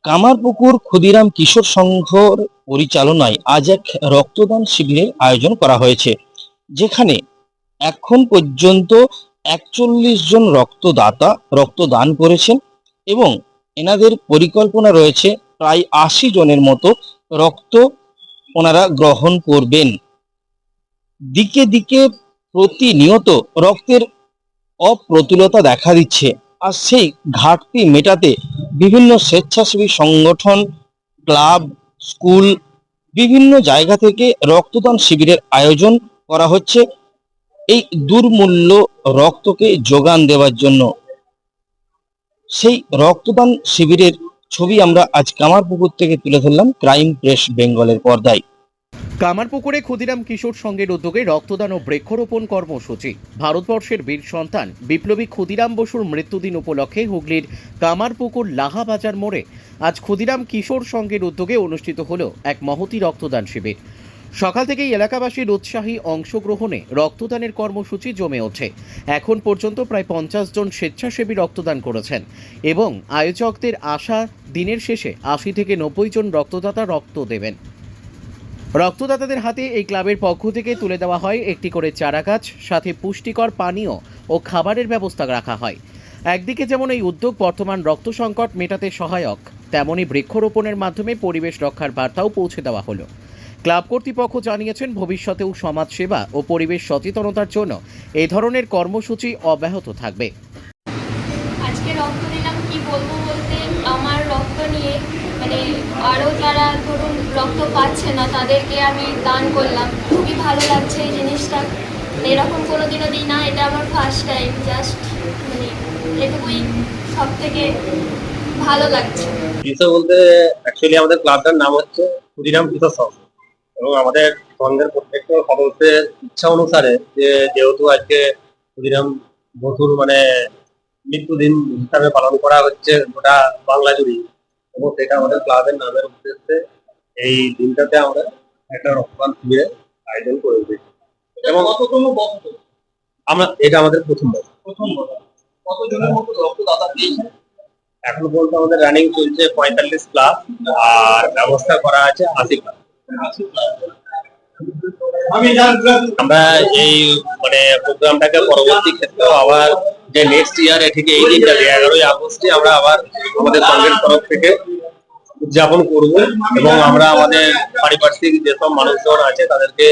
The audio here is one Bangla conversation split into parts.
কামারপুকুর ক্ষুদিরাম কিশোর সংঘর পরিচালনায় আজ এক রক্তদান শিবিরের আয়োজন করা হয়েছে, যেখানে এখন পর্যন্ত ৪১ জন রক্তদাতা রক্তদান করেছেন এবং এনাদের পরিকল্পনা রয়েছে প্রায় ৮০ জনের মতো রক্ত ওনারা গ্রহণ করবেন। দিকে দিকে প্রতিনিয়ত রক্তের অপ্রতুলতা দেখা দিচ্ছে, আর সেই ঘাটতি মেটাতে বিভিন্ন স্বেচ্ছাসেবী সংগঠন, ক্লাব, স্কুল, বিভিন্ন জায়গা থেকে রক্তদান শিবিরের আয়োজন করা হচ্ছে এই দুর্মূল্য রক্তকে যোগান দেওয়ার জন্য। সেই রক্তদান শিবিরের ছবি আমরা আজ কামারপুকুর থেকে তুলে ধরলাম ক্রাইম প্রেস বেঙ্গলের পর্দায়। কামারপুকুরে ক্ষুদিরাম কিশোর সংঘের উদ্যোগে রক্তদান ও বৃক্ষরোপণ কর্মসূচি। ভারতবর্ষের বীর সন্তান বিপ্লবী ক্ষুদিরাম বসুর মৃত্যুদিন উপলক্ষে হুগলির কামারপুকুর লাহাবাজার মোড়ে আজ ক্ষুদিরাম কিশোর সংঘের উদ্যোগে অনুষ্ঠিত হলো এক মহতী রক্তদান শিবির। সকাল থেকেই এলাকাবাসীর উৎসাহী অংশগ্রহণে রক্তদানের কর্মসূচি জমে ওঠে। এখন পর্যন্ত প্রায় ৫০ জন স্বেচ্ছাসেবী রক্তদান করেছেন এবং আয়োজকদের আশা দিনের শেষে ৮০ থেকে ৯০ জন রক্তদাতা রক্ত দেবেন। রক্তদাতাদের হাতে এই ক্লাবের পক্ষ থেকে তুলে দেওয়া হয় একটি করে চারাগাছ, সাথে পুষ্টিকর পানীয় ও খাবারের ব্যবস্থা রাখা হয়। একদিকে যেমন এই উদ্যোগ বর্তমান রক্ত সংকট মেটাতে সহায়ক, তেমনি বৃক্ষরোপণের মাধ্যমে পরিবেশ রক্ষার বার্তাও পৌঁছে দেওয়া হলো। ক্লাব কর্তৃপক্ষ জানিয়েছেন ভবিষ্যতেও সমাজসেবা ও পরিবেশ সচেতনতার জন্য এই ধরনের কর্মসূচি অব্যাহত থাকবে। আজকে রক্ত দিলাম কি বলবো বলতে, আমার রক্ত নিয়ে আরও যারা ধরুন রক্ত পাচ্ছে না তাদেরকে আমি দান করলাম। খুবই ভালো লাগছে এই জিনিসটা। এরকম কোনো দিনও দিই না, এটা আমার ফার্স্ট টাইম। জাস্ট এটুকুই সব থেকে ভালো লাগছে। কিশোর বলতে অ্যাকচুয়ালি আমাদের ক্লাবটার নাম হচ্ছে ক্ষুদিরাম কিশোর সংঘ, এবং আমাদের সংঘের প্রত্যেকটা সদস্যের ইচ্ছা অনুসারে যেহেতু আজকে ক্ষুদিরাম বসুর মৃত্যুদিন হিসাবে পালন করা হচ্ছে গোটা বাংলা জুড়ে, এবং সেটা আমাদের ক্লাবের নামের উদ্দেশ্যে এই দিনটাতে আমরা একটা রক্তদান শিবিরের আয়োজন করেছি। এবং এটা আমাদের প্রথম বছর। কতজনের মতো রক্তদাতা দিয়েছেন? এখন পর্যন্ত আমাদের রানিং চলছে ৪৫ ক্লাব, আর ব্যবস্থা করা আছে ৮০ ক্লাব। আমরা এই প্রোগ্রামটাকে পরবর্তী ক্ষেত্রেও আবার যে নেক্সট ইয়ার ঠিক এই দিনটাতে 11ই আগস্টে আমরা আবার আমাদের সংঘের তরফ থেকে উদযাপন করব, এবং আমরা আমাদের পারিপার্শ্বিক যেসব মানুষজন আছে তাদেরকে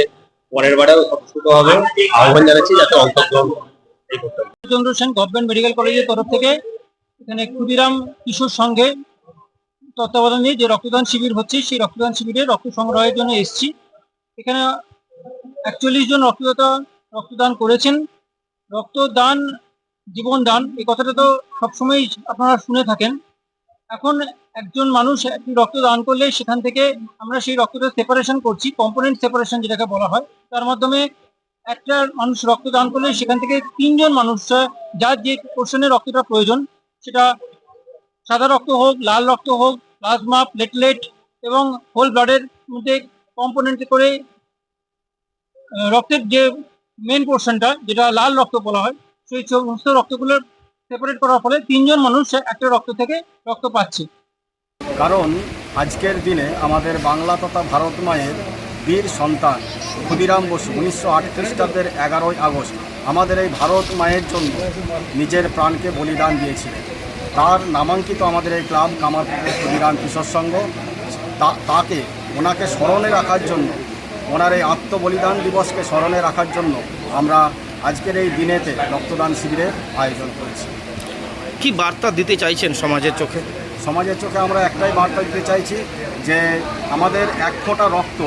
পরের বারেও স্বতঃস্ফূর্তভাবে আহ্বান জানাচ্ছি যাতে অংশগ্রহণ করতে। চন্দ্র সেন গভর্নমেন্ট মেডিকেল কলেজের তরফ থেকে এখানে ক্ষুদিরাম কিশোর সংঘে তত্ত্বাবধানে যে রক্তদান শিবির হচ্ছে, সেই রক্তদান শিবিরে রক্ত সংগ্রহের জন্য এসেছি। এখানে ৪১ জন রক্তদাতা রক্তদান করেছেন। রক্তদান জীবন দান, এই কথাটা তো সবসময় আপনারা শুনে থাকেন। এখন একজন মানুষ একটি রক্ত দান করলে সেখান থেকে আমরা সেই রক্তটা সেপারেশন করছি, কম্পোনেন্ট সেপারেশন যেটাকে বলা হয়। তার মাধ্যমে একটা মানুষ রক্ত দান করলে সেখান থেকে ৩ জন মানুষ যার যে পোর্শনের রক্তটা প্রয়োজন, সেটা সাদা রক্ত হোক, লাল রক্ত হোক, প্লাজমা, প্লেটলেট এবং হোল ব্লাডের মধ্যে কম্পোনেন্ট করে রক্তের যে মেন পোর্শনটা যেটা লাল রক্ত বলা হয়, সেই সমস্ত রক্তগুলো সেপারেট করার ফলে ৩ জন মানুষ একটা রক্ত থেকে রক্ত পাচ্ছে। কারণ আজকের দিনে আমাদের বাংলা তথা ভারত মায়ের বীর সন্তান ক্ষুদিরাম বসু ১৯০৮ খ্রিস্টাব্দের ১১ই আগস্ট আমাদের এই ভারত মায়ের জন্য নিজের প্রাণকে বলিদান দিয়েছিলেন। তার নামাঙ্কিত আমাদের এই ক্লাব কামারপুকুর ক্ষুদিরাম কিশোর সংঘ, ওনাকে স্মরণে রাখার জন্য, ওনার এই আত্মবলিদান দিবসকে স্মরণে রাখার জন্য আমরা আজকের এই দিনেতে রক্তদান শিবিরের আয়োজন করেছি। কি বার্তা দিতে চাইছেন সমাজের চোখে? সমাজের চোখে আমরা একটাই বার্তা দিতে চাইছি যে আমাদের এক ফোঁটা রক্ত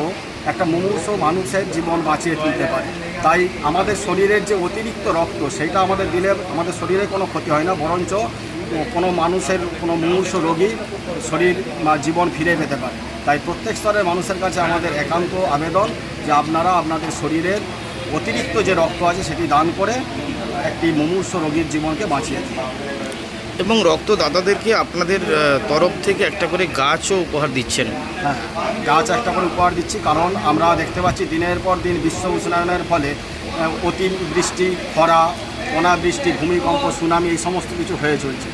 একটা মুমূর্ষু মানুষের জীবন বাঁচিয়ে তুলতে পারে। তাই আমাদের শরীরের যে অতিরিক্ত রক্ত, সেটা আমাদের দিলে আমাদের শরীরে কোনো ক্ষতি হয় না, বরঞ্চ কোনো মানুষের কোনো মুমূর্ষু রোগী শরীর বা জীবন ফিরে পেতে পারে। তাই প্রত্যেক স্তরের মানুষের কাছে আমাদের একান্ত আবেদন যে আপনারা আপনাদের শরীরের অতিরিক্ত যে রক্ত আছে সেটি দান করে একটি মুমূর্ষু রোগীর জীবনকে বাঁচিয়ে দিন। এবং রক্তদাতাদেরকে আপনাদের তরফ থেকে একটা করে গাছও উপহার দিচ্ছেন। হ্যাঁ, গাছ একটা করে উপহার দিচ্ছি, কারণ আমরা দেখতে পাচ্ছি দিনের পর দিন বিশ্ব উষ্ণায়নের ফলে অতিবৃষ্টি, খরা, অনাবৃষ্টি, ভূমিকম্প, সুনামি এই সমস্ত কিছু হয়ে চলছে।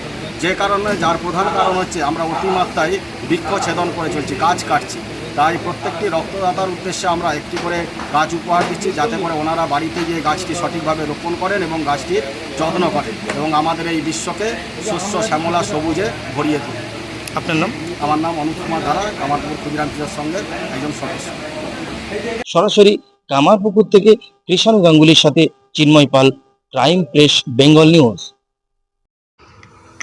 যে কারণে যার প্রধান কারণ হচ্ছে আমরা অতিমাত্রায় বৃক্ষছেদন করে চলছি, গাছ কাটছি। তাই প্রত্যেকটি রক্তদাতার উদ্দেশ্যে আমরা একটি করে গাছ উপহার দিচ্ছি, যাতে করে ওনারা বাড়িতে গিয়ে গাছটি সঠিকভাবে রোপণ করেন এবং গাছটির যত্ন করেন এবং আমাদের এই বিশ্বকে শস্য শ্যামলা সবুজে ভরিয়ে তোলেন। আপনার নাম? আমার নাম অনুপ কুমার ধারা, কামারপুকুর ক্ষুদিরাম কিশোর সংঘের একজন সদস্য। সরাসরি কামারপুকুর থেকে কৃষাণু গাঙ্গুলির সাথে চিন্ময় পাল, ক্রাইম প্রেস, বেঙ্গল নিউজ।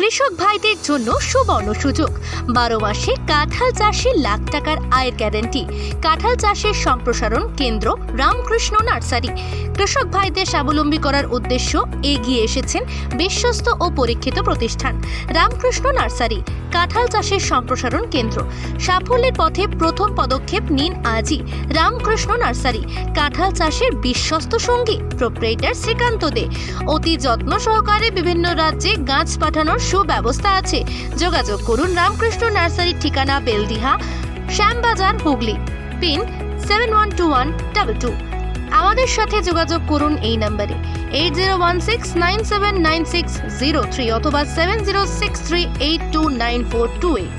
কৃষক ভাইদের জন্য সুবর্ণ সুযোগ। 12 মাসে কাঁঠাল চাষে লাখ টাকার আয়ের গ্যারান্টি। কাঁঠাল চাষের সম্প্রসারণ কেন্দ্র রামকৃষ্ণ নার্সারি। কৃষক ভাইদের স্বাবলম্বী করার উদ্দেশ্য এগিয়ে এসেছেন বিশ্বস্ত ও পরীক্ষিত প্রতিষ্ঠান রামকৃষ্ণ নার্সারি। কাঁঠাল চাষের সম্প্রসারণ কেন্দ্র। সাফল্যের পথে প্রথম পদক্ষেপ নিন আজই। রামকৃষ্ণ নার্সারি, কাঁঠাল চাষের বিশ্বস্ত সঙ্গী। প্রোপ্রাইটার শ্রীকান্ত দে। অতি যত্ন সহকারে বিভিন্ন রাজ্যে গাছ পাঠানোর সুব্যবস্থা আছে। যোগাযোগ করুন রামকৃষ্ণ নার্সারির ঠিকানা বেলডিহা, শ্যামবাজার, হুগলি। পিন 712122। আমাদের সাথে যোগাযোগ করুন এই নম্বরে 8016979603 অথবা 7063829428।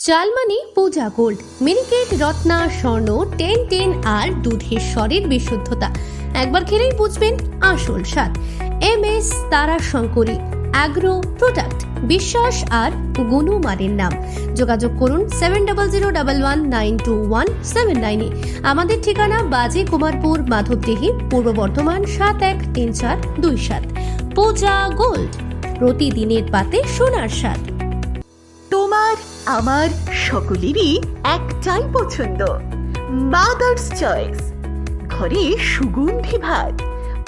চালমানি পূজা গোল্ড, মিনিকেট, রত্না, স্বর্ণ 1010 আর দুধের স্বরের বিশুদ্ধতা। একবার খেলেই বুঝবেন আসল স্বাদ। MS তারা শঙ্করী অ্যাগ্রো প্রোডাক্ট, বিশ্বাস আর গুণমানের নাম। যোগাযোগ করুন 7011192179। আমাদের ঠিকানা বাজে কুমারপুর, মাধবদেহি, পূর্ব বর্ধমান 713427। পূজা গোল্ড, প্রতিদিনের পাতে সোনার স্বাদ। তোমার আমার সকলেরই একটাই পছন্দ, মাদার্স চয়েস। ঘরে সুগন্ধি ভাত,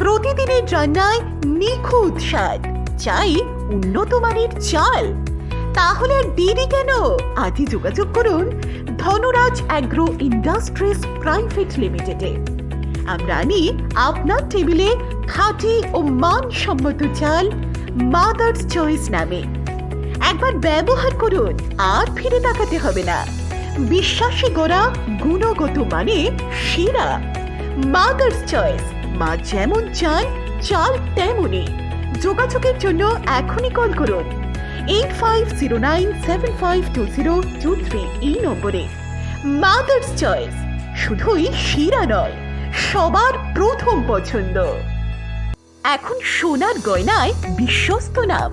প্রতিদিনের রান্নায় নিখুঁত স্বাদ, চাই উন্নত মানের চাল। তাহলে আর দেরি কেন? আজই যোগাযোগ করুন ধনরাজ অ্যাগ্রো ইন্ডাস্ট্রিজ প্রাইভেট লিমিটেডে। আমরা আনি আপনার টেবিলে খাঁটি ও মানসম্মত চাল মাদার্স চয়েস নামে। একবার ব্যবহার করুন, আর ফিরে তাকাতে হবে না। বিশ্বাসে গড়া গুণগত মানে সেরা মাদার্স চয়েস। মা যেমন চান, চাল তেমনই। যোগাযোগের জন্য এখনই কল করুন 8509752023 এই নম্বরে। মাদার্স চয়েস শুধুই সেরা নয়, সবার প্রথম পছন্দ। এখন সোনার গয়নায় বিশ্বস্ত নাম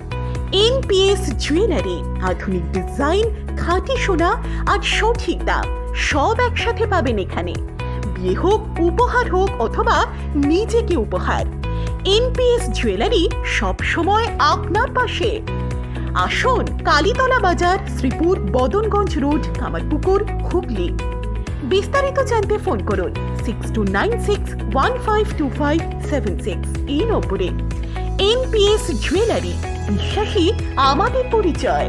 NPS জুয়েলারি। আধুনিক ডিজাইন, খাঁটি সোনা আর সঠিক দাম সব একসাথে পাবেন এখানে। বিয়ে হোক, উপহার হোক অথবা নিজেকে উপহার, NPS জুয়েলারি সব সময় আপনার পাশে। আসুন কালীতলা বাজার, শ্রীপুর, বদনগঞ্জ রোড, কামারপুকুর, হুগলি। বিস্তারিত জানতে ফোন করুন 6296152576 এই নম্বরে। NPS জুয়েলারি, বিশ্বাসী আমাদের পরিচয়।